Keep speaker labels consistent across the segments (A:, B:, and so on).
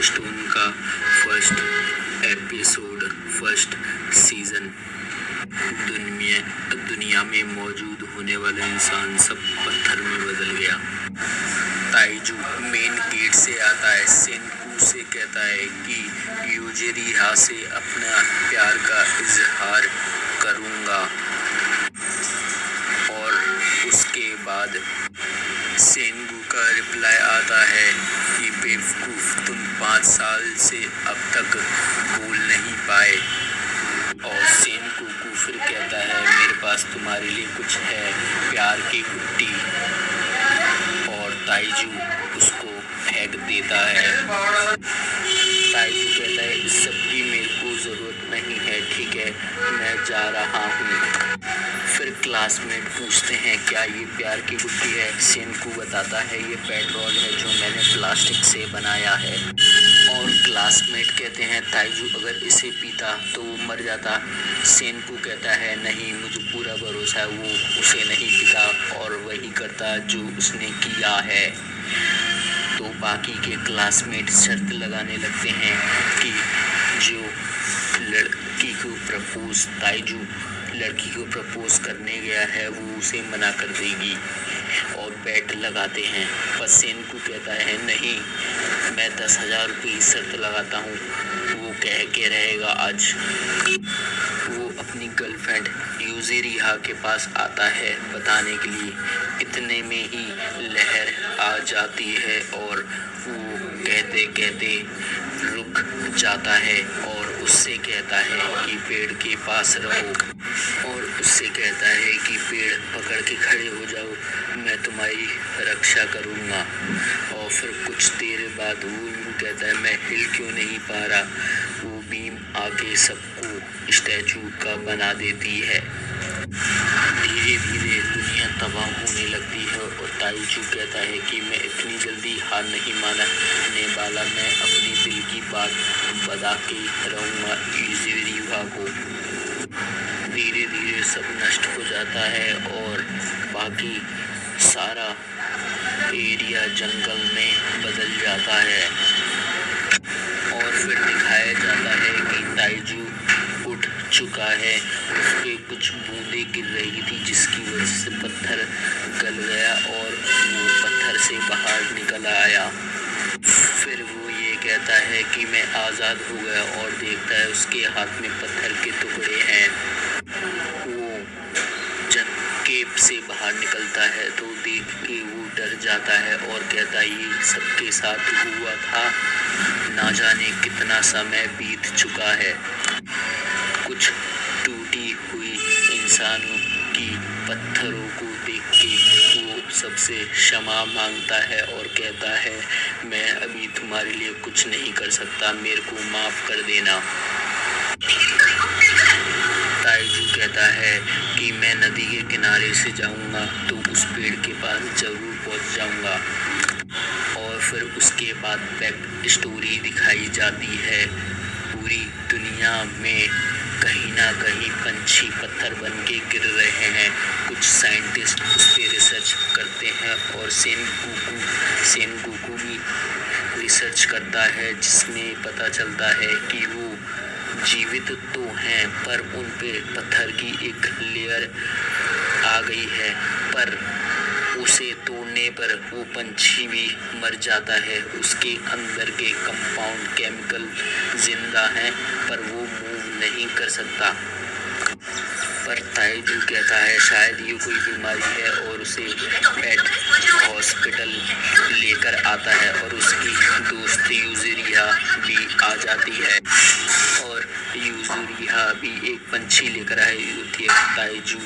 A: Stone का first episode, first season. दुनिया में मौजूद होने वाला इंसान सब पत्थर में बदल गया। ताइजू मेन गेट से आता है, सेनकू से कहता है कि यूजिरिहा से अपना प्यार का इजहार करूंगा, और उसके बाद सेनगू का रिप्लाई आता है कि बेवकूफ, तुम 5 साल से अब तक बोल नहीं पाए। और सेनगू को फिर कहता है मेरे पास तुम्हारे लिए कुछ है, प्यार की गुट्टी। और ताइजू उसको फेंक देता है। ताइजू कहता है इस सब की मेरे को जरूरत नहीं है, ठीक है, मैं जा रहा हूँ। फिर क्लासमेट पूछते हैं क्या ये प्यार की गुट्टी है। सेनकू बताता है ये पेट्रोल है जो मैंने प्लास्टिक से बनाया है। और क्लासमेट कहते हैं ताइजू अगर इसे पीता तो वो मर जाता। सेनकू कहता है नहीं, मुझे पूरा भरोसा है वो उसे नहीं पीता और वही करता जो उसने किया है। तो बाकी के क्लासमेट शर्त लगाने लगते हैं कि जो लड़की को प्रपोज ताइजू लड़की को प्रपोज करने गया है वो उसे मना कर देगी, और बेट लगाते हैं। पर सेनकू कहता है नहीं, मैं 10,000 रुपये की शर्त लगाता हूँ, वो कह के रहेगा आज। वो अपनी गर्लफ्रेंड यूजिरिहा के पास आता है बताने के लिए। इतने में ही लहर आ जाती है और वो कहते कहते रुक जाता है और उससे कहता है कि पेड़ के पास रहो, और उससे कहता है कि पेड़ पकड़ के खड़े हो जाओ, मैं तुम्हारी रक्षा करूँगा। और फिर कुछ देर बाद वो कहता है मैं हिल क्यों नहीं पा रहा। वो बीम आके सबको स्टैचू का बना देती है। धीरे धीरे दुनिया तबाह होने लगती है और ताइजू कहता है कि मैं इतनी जल्दी हार नहीं मानने वाला, मैं अपनी दिल की बात बता के रहूँगा यूजिरिहा को। धीरे धीरे सब नष्ट हो जाता है और बाकी सारा एरिया जंगल में बदल जाता है। और फिर दिखाया जाता है कि ताइजू उठ चुका है, उस पे कुछ बूंदें गिर रही थी जिसकी वजह से पत्थर गल गया और वो पत्थर से बाहर निकल आया। फिर वो ये कहता है कि मैं आज़ाद हो गया और देखता है उसके हाथ में पत्थर के टुकड़े हैं। वो जब केव से बाहर निकलता है तो देख के वो डर जाता है और कहता है ये सबके साथ हुआ था, ना जाने कितना समय बीत चुका है। कुछ टूटी हुई इंसानों की पत्थरों को देख के वो सबसे क्षमा मांगता है और कहता है मैं अभी तुम्हारे लिए कुछ नहीं कर सकता, मेरे को माफ़ कर देना। ताइजू कहता है कि मैं नदी के किनारे से जाऊंगा तो उस पेड़ के पास ज़रूर पहुंच जाऊंगा। और फिर उसके बाद बैक स्टोरी दिखाई जाती है। पूरी दुनिया में कहीं ना कहीं पंछी पत्थर बन के गिर रहे हैं। कुछ साइंटिस्ट उस पर रिसर्च करते हैं और सेनगोकू भी रिसर्च करता है, जिसमें पता चलता है कि वो जीवित तो हैं पर उन पे पत्थर की एक लेयर आ गई है, पर उसे तोड़ने पर वो पंछी भी मर जाता है। उसके अंदर के कंपाउंड केमिकल जिंदा हैं पर वो मूव नहीं कर सकता। पर ताइजू कहता है शायद ये कोई बीमारी है और उसे पेट हॉस्पिटल लेकर आता है और उसकी दोस्त यूजिरिहा भी आ जाती है और यूजिरिहा भी एक पंछी लेकर आई होती है। ताइजू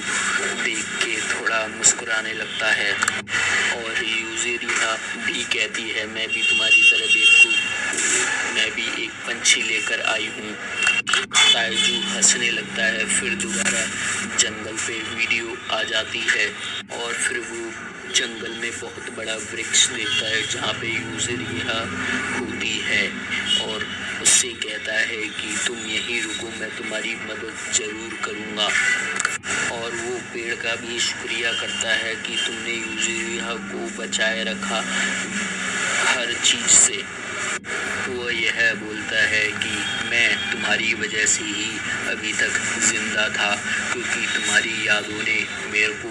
A: देख के थोड़ा मुस्कुराने लगता है और यूजिरिहा भी कहती है मैं भी तुम्हारी तरह बेवकूफ, मैं भी एक पंछी लेकर आई हूँ। ताइजू हंसने लगता है। फिर दोबारा जंगल पे वीडियो आ जाती है और फिर वो जंगल में बहुत बड़ा वृक्ष देखता है जहाँ पे यूजिरिहा होती है और उससे कहता है कि तुम यहीं रुको, मैं तुम्हारी मदद ज़रूर करूँगा। और वो पेड़ का भी शुक्रिया करता है कि तुमने यूजिरिहा को बचाए रखा हर चीज़ से। वो वह यह बोलता है कि मैं तुम्हारी वजह से ही अभी तक जिंदा था, क्योंकि तुम्हारी यादों ने मेरे को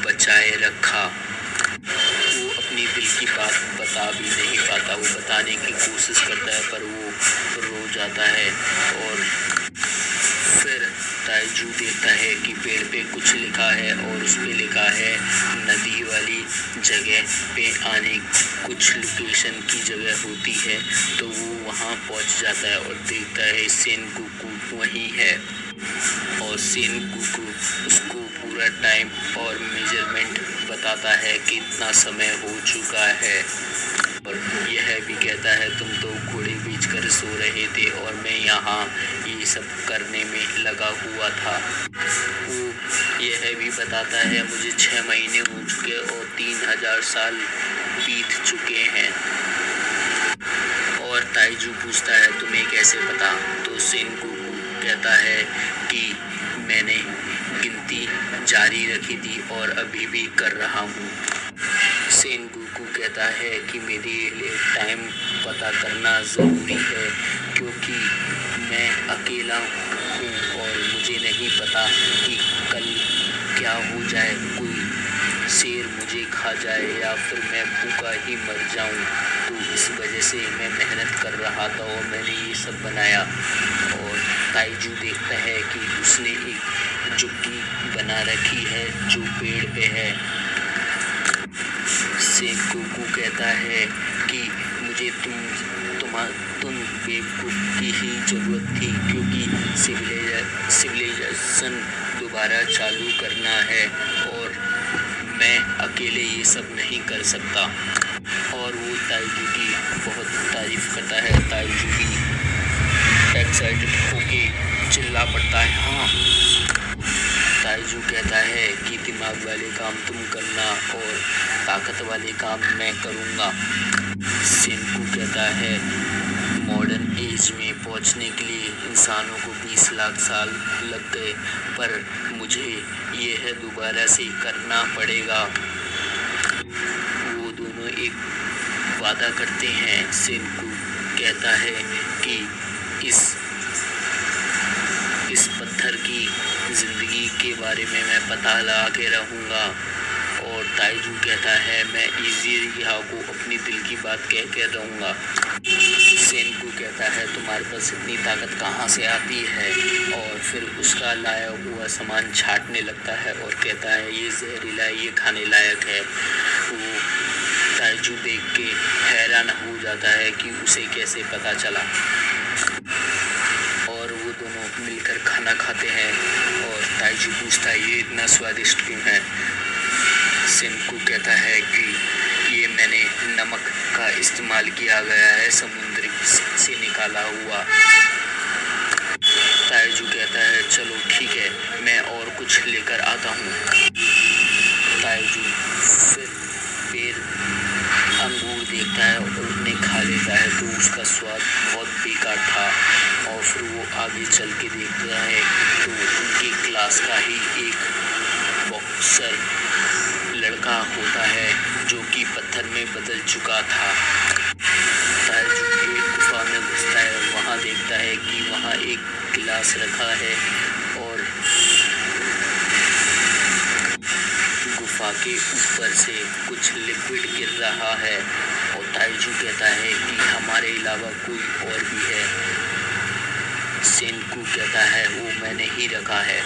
A: बचाए रखा। वो अपनी दिल की बात बता भी नहीं पाता। वो बताने की कोशिश करता है पर वो रो जाता है। और फिर ताइजू देखता है कि पेड़ पे कुछ लिखा है और उस पे लिखा है नदी वाली जगह पे आने कुछ लोकेशन की जगह होती है। तो वो वहाँ पहुँच जाता है और देखता है सेनगोकू वहीं है। और सेनगोकू उसको पूरा टाइम और मेजरमेंट बताता है कि इतना समय हो चुका है। और यह भी कहता है तुम तो घोड़े बेचकर सो रहे थे और मैं यहाँ ये सब करने में लगा हुआ था। वो यह भी बताता है मुझे 6 महीने हो चुके और 3000 साल बीत चुके हैं। और ताइजू पूछता है तुम्हें कैसे पता? तो सेनगोकू कहता है कि मैंने गिनती जारी रखी थी और अभी भी कर रहा हूँ। सेनगोकू कहता है कि मेरे लिए टाइम पता करना ज़रूरी है, क्योंकि मैं अकेला हूँ और मुझे नहीं पता कि कल क्या हो जाए। कोई शेर मुझे खा जाए या फिर मैं भूखा ही मर जाऊँ। तो इस वजह से मैं मेहनत कर रहा था और मैंने ये सब बनाया। और ताइजू देखता है कि उसने एक झुग्गी बना रखी है जो पेड़ पे है। सेनगोकू कहता है कि मुझे तुम बेवकूफ़ की ही ज़रूरत थी, क्योंकि सिविलाइजेशन दोबारा चालू करना है और मैं अकेले ये सब नहीं कर सकता। और वो ताइजू की बहुत तारीफ़ करता है। ताइजू भी एक्साइटेड होके चिल्ला पड़ता है हाँ। ताइजू कहता है कि दिमाग वाले काम तुम करना और ताकत वाले काम मैं करूँगा। सेनगोकू कहता है मॉडर्न एज में पहुंचने के लिए इंसानों को 20 लाख साल लग गए, पर मुझे यह दोबारा से करना पड़ेगा। वो दोनों एक वादा करते हैं। सेनगोकू कहता है कि इस पत्थर की ज़िंदगी के बारे में मैं पता लगा के रहूँगा। और ताइजू कहता है मैं इज़िरिया को अपनी दिल की बात कह के रहूँगा। सेनगोकू कहता है तुम्हारे पास इतनी ताकत कहाँ से आती है? और फिर उसका लाया हुआ सामान छाटने लगता है और कहता है ये जहरीला है, ये खाने लायक है। वो ताइजू देख के हैरान हो जाता है कि उसे कैसे पता चला। और वो दोनों मिलकर खाना खाते हैं और ताइजू पूछता है ये इतना स्वादिष्ट क्यों है? सेनगोकू कहता है कि ये मैंने नमक का इस्तेमाल किया गया है, समुद्र से निकाला हुआ। ताइजू कहता है चलो ठीक है, मैं और कुछ लेकर आता हूँ। ताइजू फिर पेड़ अंगूर देखता है और उन्हें खा लेता है तो उसका स्वाद बहुत बेकार था। और फिर वो आगे चल के देखता है तो उनकी क्लास का ही एक बॉक्सर लड़का होता है जो कि पत्थर में बदल चुका था। ताइजू एक गुफा में घुसता है, वहाँ देखता है कि वहाँ एक गिलास रखा है और गुफा के ऊपर से कुछ लिक्विड गिर रहा है। और ताइजू कहता है कि हमारे अलावा कोई और भी है। सेनगोकू कहता है वो मैंने ही रखा है।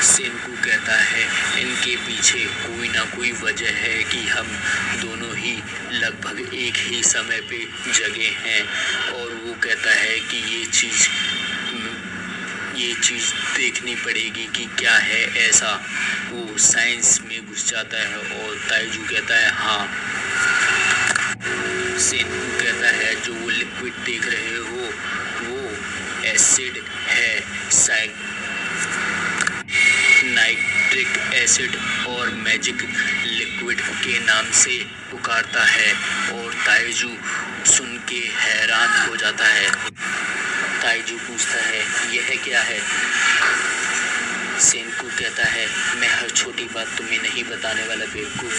A: सेनगोकू कहता है इनके पीछे कोई ना कोई वजह है कि हम दोनों ही लगभग एक ही समय पे जगे हैं। और वो कहता है कि ये चीज़ देखनी पड़ेगी कि क्या है ऐसा। वो साइंस में घुस जाता है और ताइजू कहता है हाँ। सेनगोकू कहता है जो वो लिक्विड देख रहे हो वो एसिड है, नाइट्रिक एसिड और मैजिक लिक्विड के नाम से पुकारता है। और ताइजू सुन के हैरान हो जाता है। ताइजू पूछता है यह क्या है? सेनगोकू कहता है मैं हर छोटी बात तुम्हें नहीं बताने वाला बेवकूफ़।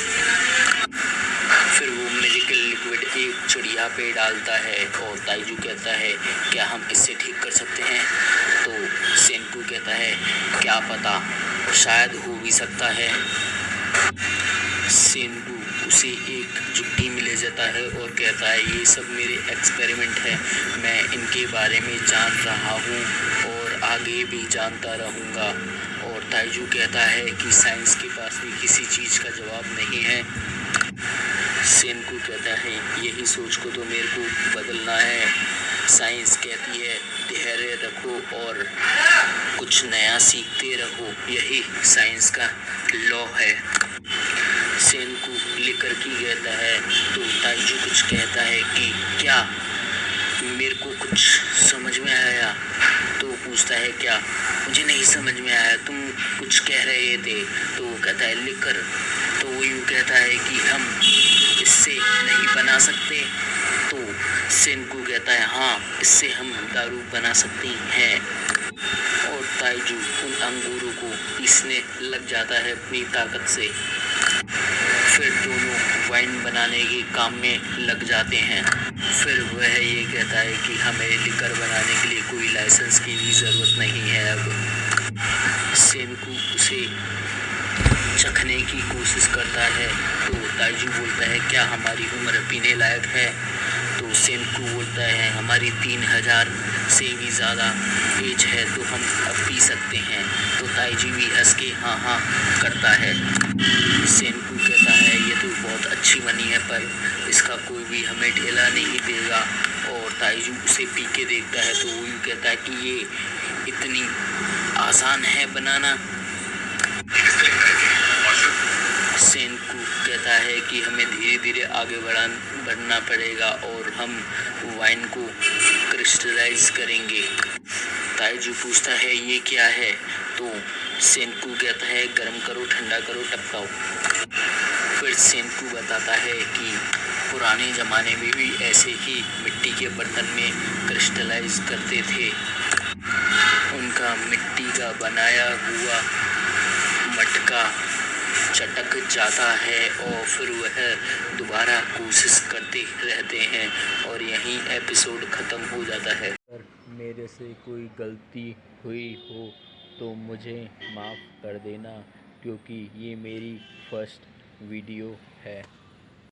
A: फिर वो मेडिकल लिक्विड एक चिड़िया पे डालता है और ताइजू कहता है क्या हम इससे ठीक कर सकते हैं। तो सेनकू कहता है क्या पता, शायद हो भी सकता है। सेनकू उसे एक जुट्टी में ले जाता है और कहता है ये सब मेरे एक्सपेरिमेंट है, मैं इनके बारे में जान रहा हूँ और आगे भी जानता रहूँगा। और ताइजू कहता है कि साइंस के पास भी किसी चीज़ का जवाब नहीं है। सेनकू कहता है यही सोच को तो मेरे को बदलना है। साइंस कहती है धैर्य रखो और कुछ नया सीखते रहो, यही साइंस का लॉ है। सेनकू लेकर की कहता है तो ताइजू कुछ कहता है कि क्या मेरे को कुछ समझ में आया। तो पूछता है क्या, मुझे नहीं समझ में आया, तुम कुछ कह रहे थे। तो वो कहता है लिकर। तो वो यूँ कहता है कि हम इससे नहीं बना सकते। तो सेनकू कहता है हाँ, इससे हम दारू बना सकते हैं। और ताइजू उन अंगूरों को पीसने लग जाता है अपनी ताकत से। फिर दोनों वाइन बनाने के काम में लग जाते हैं। फिर वह ये कहता है कि हमें लिकर बनाने के लिए कोई लाइसेंस की भी ज़रूरत नहीं है अब। सेनकू उसे चखने की कोशिश करता है तो ताइजू बोलता है क्या हमारी उम्र पीने लायक है। तो सेनकू बोलता है हमारी 3000 से भी ज़्यादा एज है तो हम अब पी सकते हैं। तो ताइजू भी हंस के हाँ हाँ करता है। सेनकू कहता है ये तो बहुत अच्छी बनी है पर इसका कोई भी हमें ढेला नहीं देगा। और ताइजू उसे पी के देखता है तो वो यूँ कहता है कि ये इतनी आसान है बनाना। सेनकू कहता है कि हमें धीरे धीरे आगे बढ़ना पड़ेगा और हम वाइन को क्रिस्टलाइज करेंगे। ताइजू पूछता है ये क्या है। तो सेनकू कहता है गर्म करो, ठंडा करो, टपकाओ। फिर सेनकू बताता है कि पुराने ज़माने में भी ऐसे ही मिट्टी के बर्तन में क्रिस्टलाइज करते थे। उनका मिट्टी का बनाया हुआ मटका चटक जाता है और फिर वह दोबारा कोशिश करते रहते हैं और यहीं एपिसोड ख़त्म हो जाता है। अगर मेरे से कोई गलती हुई हो तो मुझे माफ़ कर देना क्योंकि ये मेरी फर्स्ट वीडियो है।